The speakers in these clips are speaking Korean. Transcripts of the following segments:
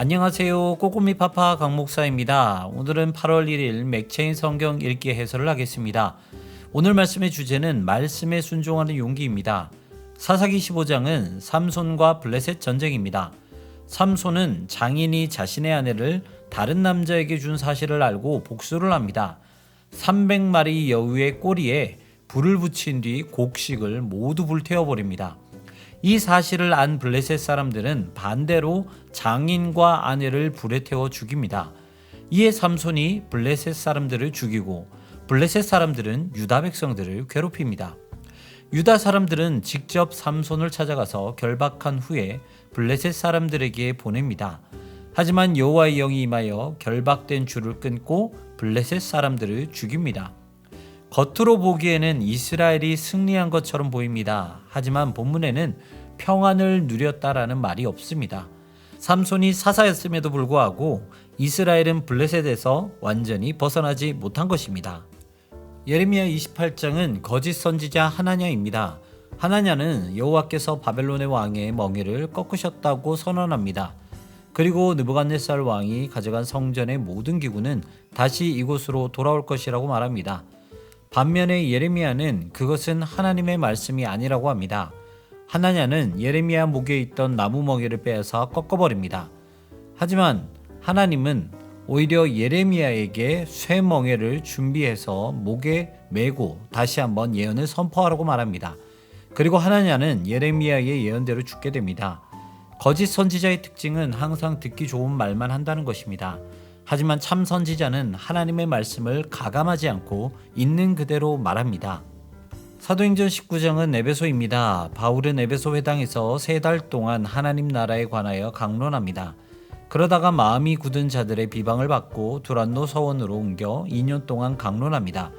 안녕하세요. 꼬꼬미 파파 강 목사입니다. 오늘은 8월 1일 맥체인 성경 읽기 해설을 하겠습니다. 오늘 말씀의 주제는 말씀에 순종하는 용기입니다. 사사기 15장은 삼손과 블레셋 전쟁입니다. 삼손은 장인이 자신의 아내를 다른 남자에게 준 사실을 알고 복수를 합니다. 300마리 여우의 꼬리에 불을 붙인 뒤 곡식을 모두 불태워버립니다. 이 사실을 안 블레셋 사람들은 반대로 장인과 아내를 불에 태워 죽입니다. 이에 삼손이 블레셋 사람들을 죽이고 블레셋 사람들은 유다 백성들을 괴롭힙니다. 유다 사람들은 직접 삼손을 찾아가서 결박한 후에 블레셋 사람들에게 보냅니다. 하지만 여호와의 영이 임하여 결박된 줄을 끊고 블레셋 사람들을 죽입니다. 겉으로 보기에는 이스라엘이 승리한 것처럼 보입니다. 하지만 본문에는 평안을 누렸다라는 말이 없습니다. 삼손이 사사였음에도 불구하고 이스라엘은 블레셋에서 완전히 벗어나지 못한 것입니다. 예레미야 28장은 거짓 선지자 하나냐입니다. 하나냐는 여호와께서 바벨론의 왕의 멍에를 꺾으셨다고 선언합니다. 그리고 느부갓네살 왕이 가져간 성전의 모든 기구는 다시 이곳으로 돌아올 것이라고 말합니다. 반면에 예레미야는 그것은 하나님의 말씀이 아니라고 합니다. 하나냐는 예레미야 목에 있던 나무 멍에를 빼앗아 꺾어버립니다. 하지만 하나님은 오히려 예레미야에게 쇠 멍에를 준비해서 목에 메고 다시 한번 예언을 선포하라고 말합니다. 그리고 하나냐는 예레미야의 예언대로 죽게 됩니다. 거짓 선지자의 특징은 항상 듣기 좋은 말만 한다는 것입니다. 하지만 참 선지자는 하나님의 말씀을 가감하지 않고 있는 그대로 말합니다. 사도행전 19장은 에베소입니다. 바울은 에베소 회당에서 3달 동안 하나님 나라에 관하여 강론합니다. 그러다가 마음이 굳은 자들의 비방을 받고 두란노 서원으로 옮겨 2년 동안 강론합니다.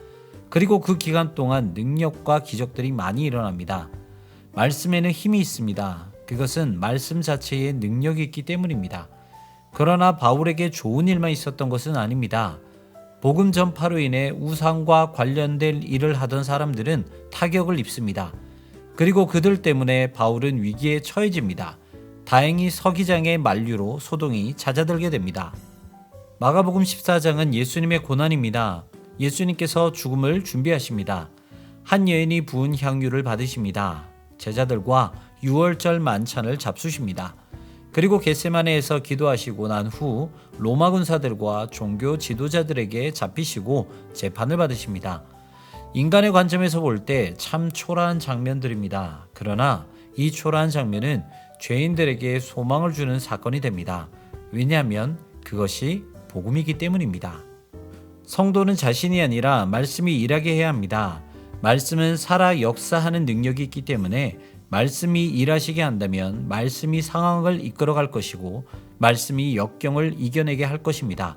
그리고 그 기간 동안 능력과 기적들이 많이 일어납니다. 말씀에는 힘이 있습니다. 그것은 말씀 자체에 능력이 있기 때문입니다. 그러나 바울에게 좋은 일만 있었던 것은 아닙니다. 복음 전파로 인해 우상과 관련된 일을 하던 사람들은 타격을 입습니다. 그리고 그들 때문에 바울은 위기에 처해집니다. 다행히 서기장의 만류로 소동이 잦아들게 됩니다. 마가복음 14장은 예수님의 고난입니다. 예수님께서 죽음을 준비하십니다. 한 여인이 부은 향유를 받으십니다. 제자들과 유월절 만찬을 잡수십니다. 그리고 겟세마네에서 기도하시고 난 후 로마 군사들과 종교 지도자들에게 잡히시고 재판을 받으십니다. 인간의 관점에서 볼 때 참 초라한 장면들입니다. 그러나 이 초라한 장면은 죄인들에게 소망을 주는 사건이 됩니다. 왜냐하면 그것이 복음이기 때문입니다. 성도는 자신이 아니라 말씀이 일하게 해야 합니다. 말씀은 살아 역사하는 능력이 있기 때문에 말씀이 일하시게 한다면 말씀이 상황을 이끌어갈 것이고 말씀이 역경을 이겨내게 할 것입니다.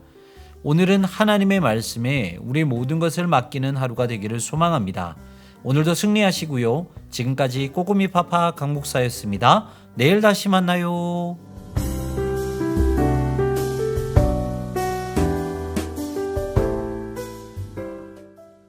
오늘은 하나님의 말씀에 우리 모든 것을 맡기는 하루가 되기를 소망합니다. 오늘도 승리하시고요. 지금까지 꼬꼬미 파파 강 목사였습니다. 내일 다시 만나요.